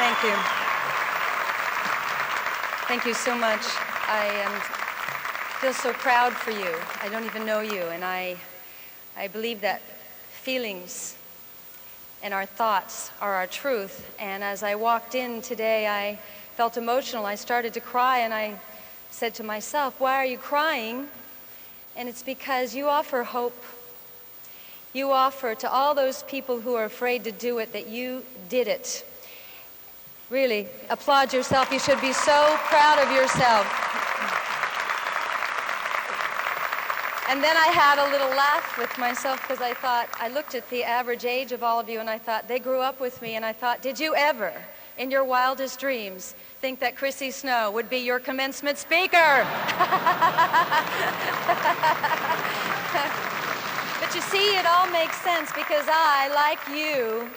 Thank you. Thank you so much. Feel so proud for you. I don't even know you, and I believe that feelings and our thoughts are our truth. And as I walked in today, I felt emotional. I started to cry, and I said to myself, why are you crying? And it's because you offer hope. You offer to all those people who are afraid to do it that you did it. Really, applaud yourself. You should be so proud of yourself. And then I had a little laugh with myself because I looked at the average age of all of you and I thought, they grew up with me, and I thought, did you ever, in your wildest dreams, think that Chrissy Snow would be your commencement speaker? But you see, it all makes sense because I, like you,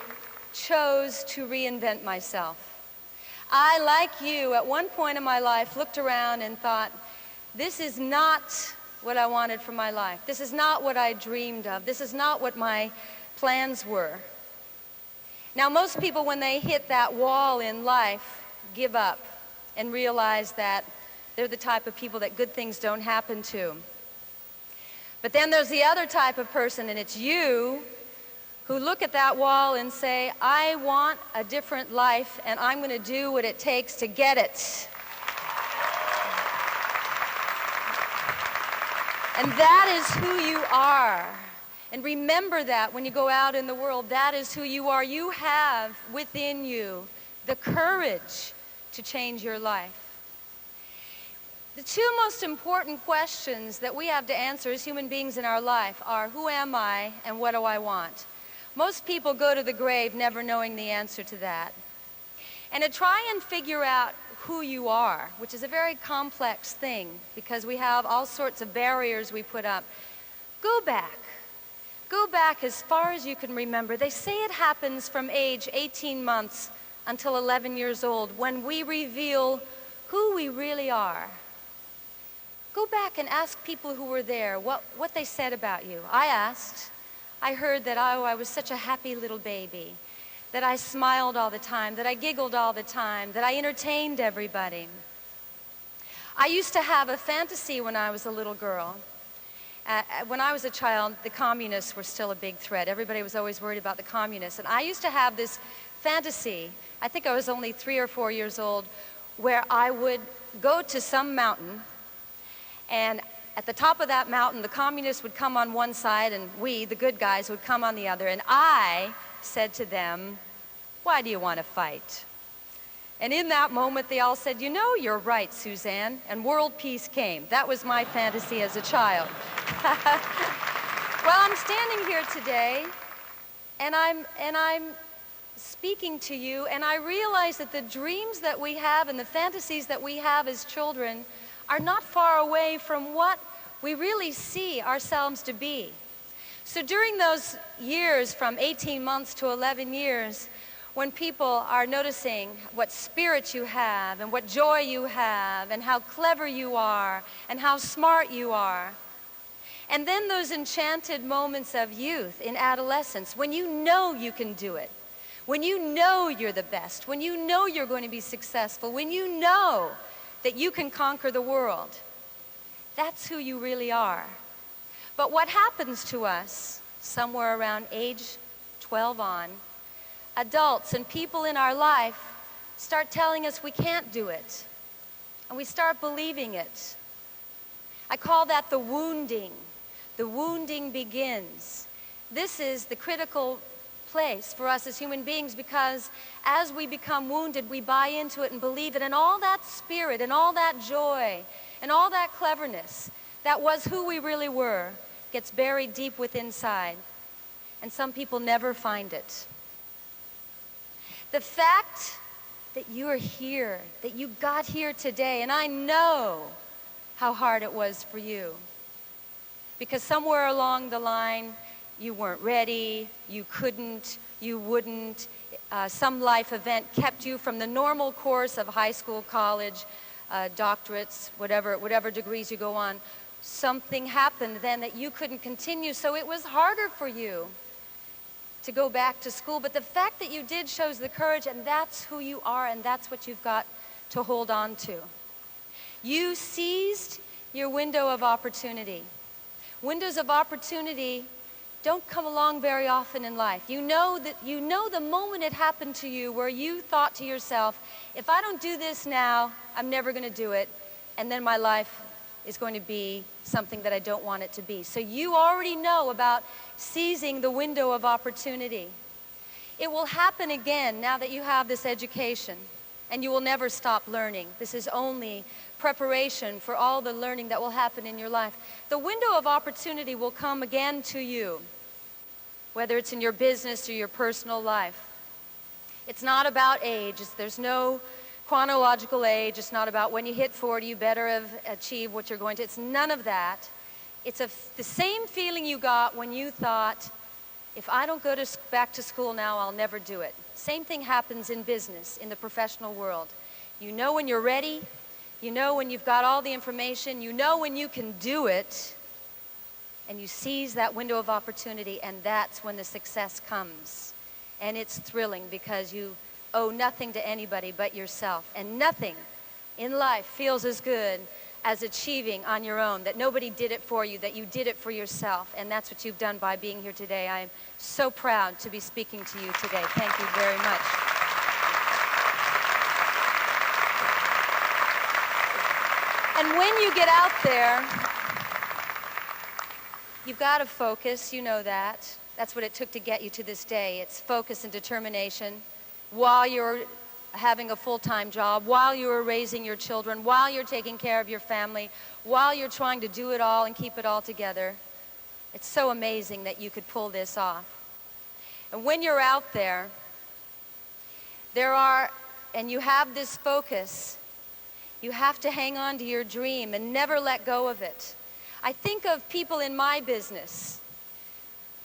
chose to reinvent myself. I, like you, at one point in my life, looked around and thought, this is not what I wanted for my life. This is not what I dreamed of. This is not what my plans were. Now, most people, when they hit that wall in life, give up and realize that they're the type of people that good things don't happen to. But then there's the other type of person, and it's you, who look at that wall and say, I want a different life, and I'm going to do what it takes to get it. And that is who you are. And remember that when you go out in the world, that is who you are. You have within you the courage to change your life. The two most important questions that we have to answer as human beings in our life are, who am I and what do I want? Most people go to the grave never knowing the answer to that. And to try and figure out who you are, which is a very complex thing because we have all sorts of barriers we put up. Go back. Go back as far as you can remember. They say it happens from age 18 months until 11 years old when we reveal who we really are. Go back and ask people who were there what they said about you. I asked. I heard that I was such a happy little baby, that I smiled all the time, that I giggled all the time, that I entertained everybody. I used to have a fantasy when I was a little girl. When I was a child, the communists were still a big threat. Everybody was always worried about the communists. And I used to have this fantasy, I think I was only 3 or 4 years old, where I would go to some mountain, and at the top of that mountain, the communists would come on one side, and we, the good guys, would come on the other. And I said to them, why do you want to fight? And in that moment, they all said, you know, you're right, Suzanne. And world peace came. That was my fantasy as a child. Well, I'm standing here today, and I'm speaking to you, and I realize that the dreams that we have and the fantasies that we have as children are not far away from what we really see ourselves to be. So during those years from 18 months to 11 years, when people are noticing what spirit you have and what joy you have and how clever you are and how smart you are, and then those enchanted moments of youth in adolescence when you know you can do it, when you know you're the best, when you know you're going to be successful, when you know that you can conquer the world. That's who you really are. But what happens to us somewhere around age 12 on, adults and people in our life start telling us we can't do it. And we start believing it. I call that the wounding. The wounding begins. This is the critical place for us as human beings because as we become wounded, we buy into it and believe it, and all that spirit and all that joy and all that cleverness that was who we really were gets buried deep within inside, and some people never find it. The fact that you are here, that you got here today, and I know how hard it was for you because somewhere along the line you weren't ready, you couldn't, you wouldn't. Some life event kept you from the normal course of high school, college, doctorates, whatever degrees you go on. Something happened then that you couldn't continue, so it was harder for you to go back to school, but the fact that you did shows the courage, and that's who you are, and that's what you've got to hold on to. You seized your window of opportunity. Windows of opportunity don't come along very often in life. You know the moment it happened to you where you thought to yourself, if I don't do this now, I'm never going to do it, and then my life is going to be something that I don't want it to be. So you already know about seizing the window of opportunity. It will happen again now that you have this education, and you will never stop learning. This is only preparation for all the learning that will happen in your life. The window of opportunity will come again to you, whether it's in your business or your personal life. It's not about age. There's no chronological age. It's not about when you hit 40, you better have achieved what you're going to. It's none of that. It's the same feeling you got when you thought, if I don't go back to school now, I'll never do it. Same thing happens in business, in the professional world. You know when you're ready. You know when you've got all the information. You know when you can do it. And you seize that window of opportunity, and that's when the success comes. And it's thrilling because you owe nothing to anybody but yourself. And nothing in life feels as good as achieving on your own, that nobody did it for you, that you did it for yourself. And that's what you've done by being here today. I am so proud to be speaking to you today. Thank you very much. And when you get out there, you've got to focus, you know that. That's what it took to get you to this day. It's focus and determination while you're having a full-time job, while you're raising your children, while you're taking care of your family, while you're trying to do it all and keep it all together. It's so amazing that you could pull this off. And when you're out there, and you have this focus, you have to hang on to your dream and never let go of it. I think of people in my business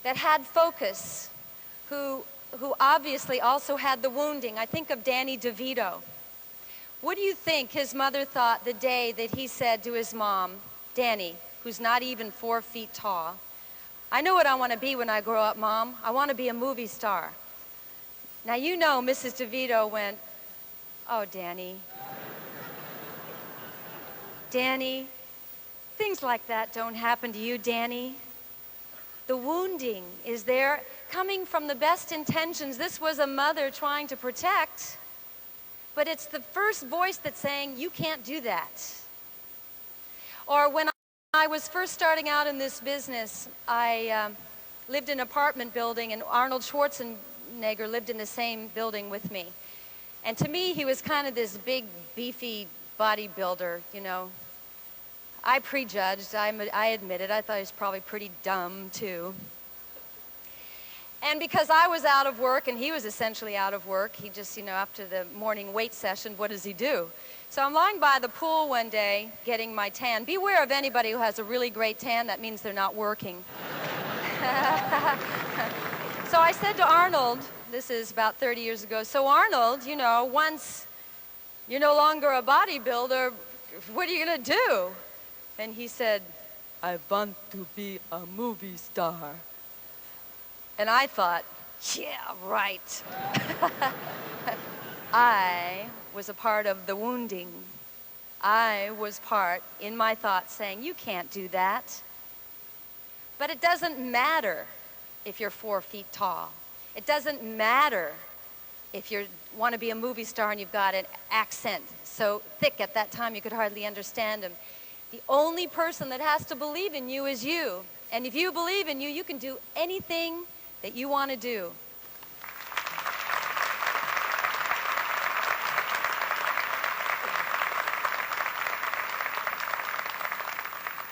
that had focus, who obviously also had the wounding. I think of Danny DeVito. What do you think his mother thought the day that he said to his mom, Danny, who's not even 4 feet tall, I know what I want to be when I grow up, Mom. I want to be a movie star. Now you know Mrs. DeVito went, oh, Danny. Danny, things like that don't happen to you, Danny. The wounding is there, coming from the best intentions. This was a mother trying to protect, but it's the first voice that's saying, you can't do that. Or when I was first starting out in this business, I lived in an apartment building, and Arnold Schwarzenegger lived in the same building with me. And to me, he was kind of this big, beefy bodybuilder, you know. I prejudged, I admit it. I thought he was probably pretty dumb, too. And because I was out of work, and he was essentially out of work, he just, you know, after the morning weight session, what does he do? So I'm lying by the pool one day, getting my tan. Beware of anybody who has a really great tan. That means they're not working. So I said to Arnold, this is about 30 years ago, so Arnold, you know, once you're no longer a bodybuilder, what are you going to do? And he said, I want to be a movie star. And I thought, yeah, right. I was a part of the wounding. I was part, in my thoughts, saying, you can't do that. But it doesn't matter if you're 4 feet tall. It doesn't matter if you want to be a movie star and you've got an accent so thick at that time you could hardly understand him. The only person that has to believe in you is you. And if you believe in you, you can do anything that you want to do.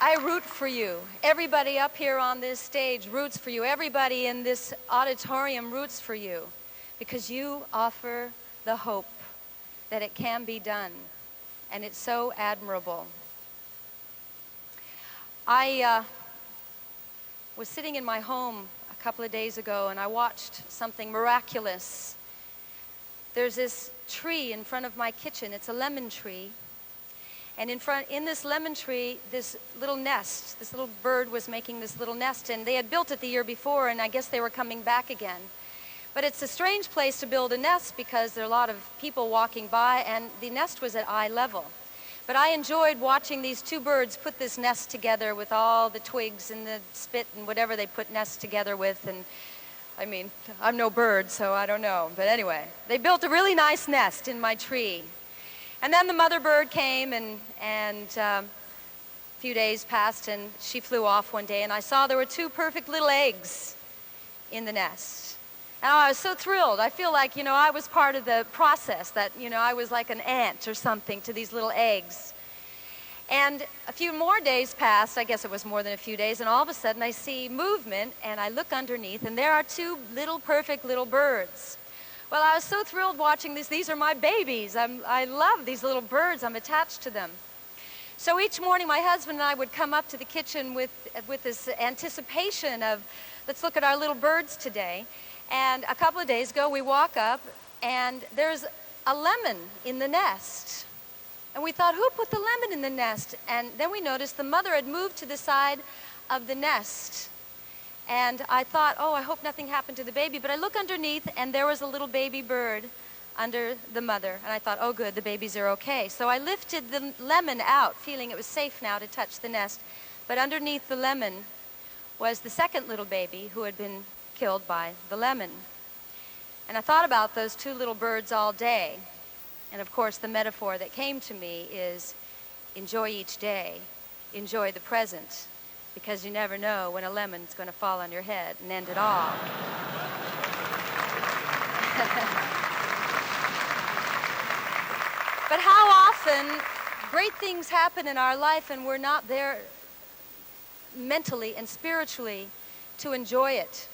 I root for you. Everybody up here on this stage roots for you. Everybody in this auditorium roots for you because you offer the hope that it can be done. And it's so admirable. I was sitting in my home a couple of days ago, and I watched something miraculous. There's this tree in front of my kitchen. It's a lemon tree. And in this lemon tree, this little nest, this little bird was making this little nest, and they had built it the year before, and I guess they were coming back again. But it's a strange place to build a nest because there are a lot of people walking by, and the nest was at eye level. But I enjoyed watching these two birds put this nest together with all the twigs and the spit and whatever they put nests together with. And I mean, I'm no bird, so I don't know. But anyway, they built a really nice nest in my tree. And then the mother bird came, and a few days passed, and she flew off one day, and I saw there were two perfect little eggs in the nest. And I was so thrilled. I feel like, I was part of the process, that, I was like an ant or something to these little eggs. And a few more days passed, I guess it was more than a few days, and all of a sudden I see movement, and I look underneath, and there are two perfect little birds. Well, I was so thrilled watching this. These are my babies. I love these little birds. I'm attached to them. So each morning my husband and I would come up to the kitchen with this anticipation of, let's look at our little birds today. And a couple of days ago we walk up, and there's a lemon in the nest. And we thought, who put the lemon in the nest? And then we noticed the mother had moved to the side of the nest. And I thought, oh, I hope nothing happened to the baby. But I look underneath, and there was a little baby bird under the mother. And I thought, oh, good, the babies are okay. So I lifted the lemon out, feeling it was safe now to touch the nest. But underneath the lemon was the second little baby who had been killed by the lemon. And I thought about those two little birds all day. And of course, the metaphor that came to me is enjoy each day, enjoy the present, because you never know when a lemon's going to fall on your head and end it all. But how often great things happen in our life and we're not there mentally and spiritually to enjoy it.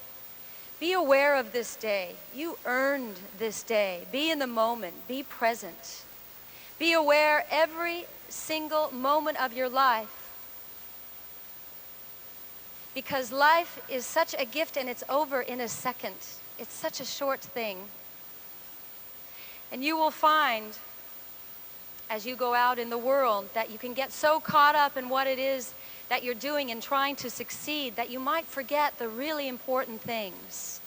Be aware of this day. You earned this day. Be in the moment. Be present. Be aware every single moment of your life. Because life is such a gift, and it's over in a second. It's such a short thing. And you will find, as you go out in the world, that you can get so caught up in what it is that you're doing and trying to succeed that you might forget the really important things.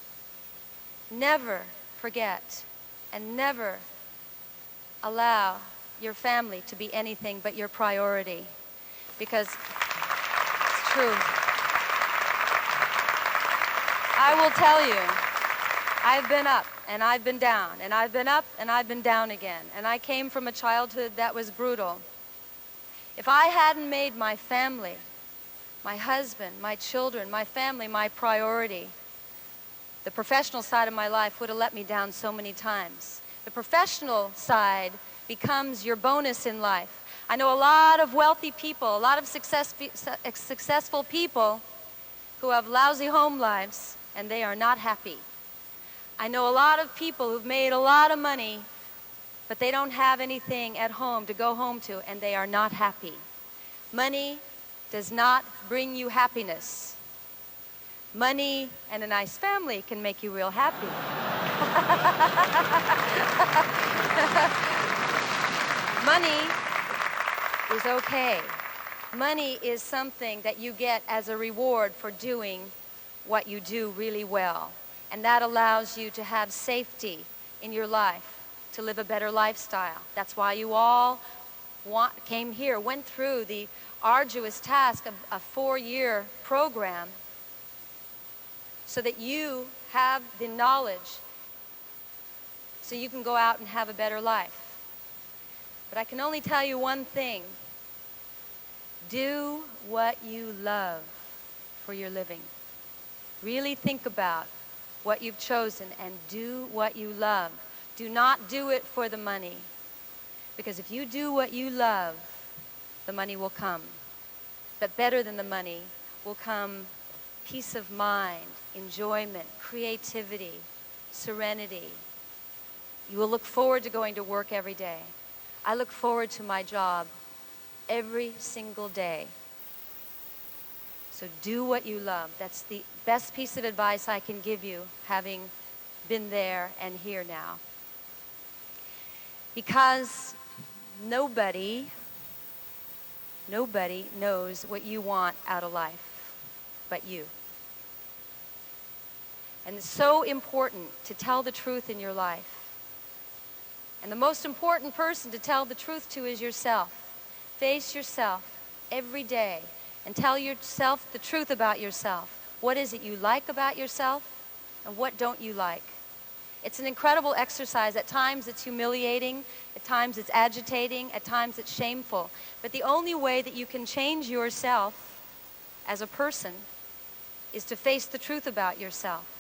Never forget, and never allow your family to be anything but your priority, because it's true. I will tell you, I've been up and I've been down, and I've been up and I've been down again, and I came from a childhood that was brutal. If I hadn't made my family, my husband, my children, my family my priority, the professional side of my life would have let me down so many times. The professional side becomes your bonus in life. I know a lot of wealthy people, a lot of successful people who have lousy home lives, and they are not happy. I know a lot of people who've made a lot of money, but they don't have anything at home to go home to, and they are not happy. Money does not bring you happiness. Money and a nice family can make you real happy. Money is okay. Money is something that you get as a reward for doing what you do really well. And that allows you to have safety in your life, to live a better lifestyle. That's why you all came here, went through the arduous task of a 4-year program, so that you have the knowledge so you can go out and have a better life. But I can only tell you one thing. Do what you love for your living. Really think about what you've chosen and do what you love. Do not do it for the money. Because if you do what you love, the money will come. But better than the money will come peace of mind, enjoyment, creativity, serenity. You will look forward to going to work every day. I look forward to my job every single day. So do what you love. That's the best piece of advice I can give you, having been there and here now. Because nobody knows what you want out of life but you. And it's so important to tell the truth in your life. And the most important person to tell the truth to is yourself. Face yourself every day and tell yourself the truth about yourself. What is it you like about yourself and what don't you like? It's an incredible exercise. At times it's humiliating, at times it's agitating, at times it's shameful. But the only way that you can change yourself as a person is to face the truth about yourself.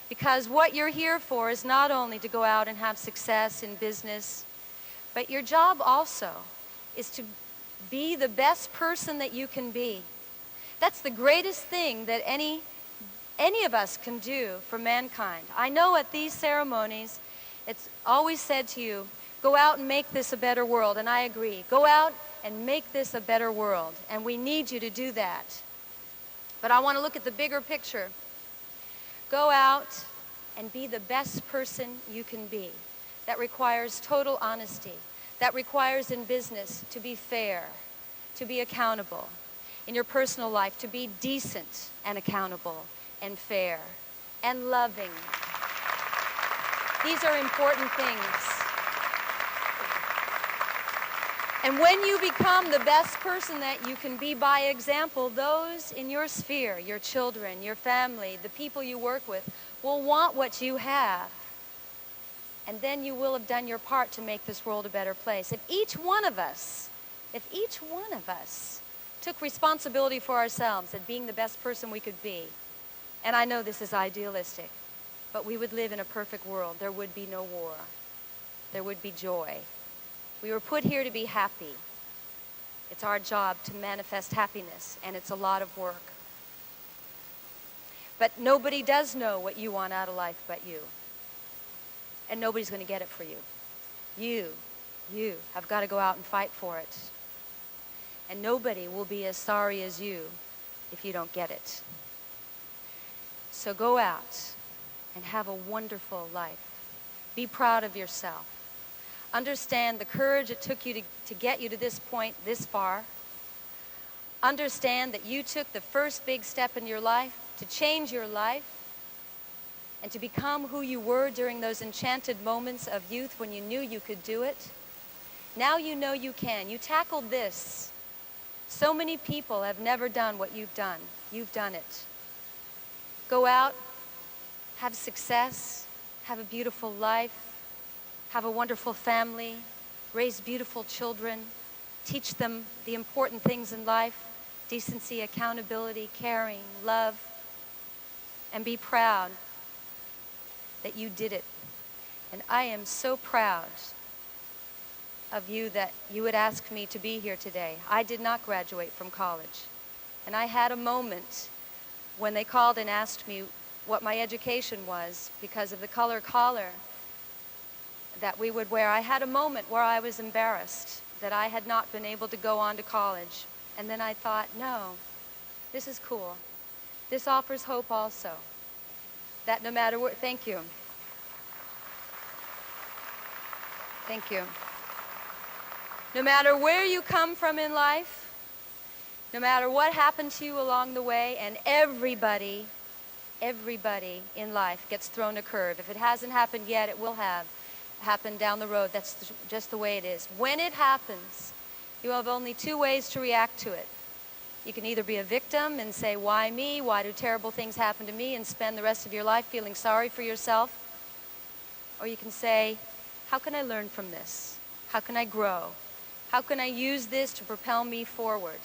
Because what you're here for is not only to go out and have success in business, but your job also is to be the best person that you can be. That's the greatest thing that any of us can do for mankind. I know at these ceremonies, it's always said to you, go out and make this a better world, and I agree. Go out and make this a better world, and we need you to do that. But I want to look at the bigger picture. Go out and be the best person you can be. That requires total honesty. That requires in business to be fair, to be accountable. In your personal life, to be decent and accountable and fair and loving. These are important things. And when you become the best person that you can be by example, those in your sphere, your children, your family, the people you work with, will want what you have. And then you will have done your part to make this world a better place. If each one of us took responsibility for ourselves and being the best person we could be, and I know this is idealistic, but we would live in a perfect world. There would be no war. There would be joy. We were put here to be happy. It's our job to manifest happiness, and it's a lot of work. But nobody does know what you want out of life but you. And nobody's going to get it for you. You have got to go out and fight for it. And nobody will be as sorry as you if you don't get it. So go out and have a wonderful life. Be proud of yourself. Understand the courage it took you to get you to this point, this far. Understand that you took the first big step in your life to change your life and to become who you were during those enchanted moments of youth when you knew you could do it. Now you know you can. You tackled this. So many people have never done what you've done. You've done it. Go out, have success, have a beautiful life, have a wonderful family, raise beautiful children, teach them the important things in life, decency, accountability, caring, love, and be proud that you did it. And I am so proud of you that you would ask me to be here today. I did not graduate from college. And I had a moment when they called and asked me what my education was because of the color collar that we would wear. I had a moment where I was embarrassed that I had not been able to go on to college. And then I thought, no, this is cool. This offers hope also. That no matter what, thank you. Thank you. No matter where you come from in life, no matter what happened to you along the way, and everybody in life gets thrown a curve. If it hasn't happened yet, it will have happened down the road. That's just the way it is. When it happens, you have only two ways to react to it. You can either be a victim and say, why me? Why do terrible things happen to me? And spend the rest of your life feeling sorry for yourself. Or you can say, how can I learn from this? How can I grow? How can I use this to propel me forward?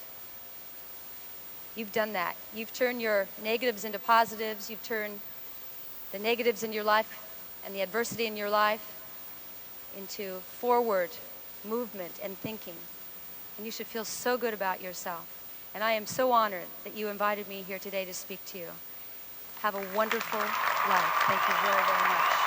You've done that. You've turned your negatives into positives. You've turned the negatives in your life and the adversity in your life into forward movement and thinking. And you should feel so good about yourself. And I am so honored that you invited me here today to speak to you. Have a wonderful life. Thank you very, very much.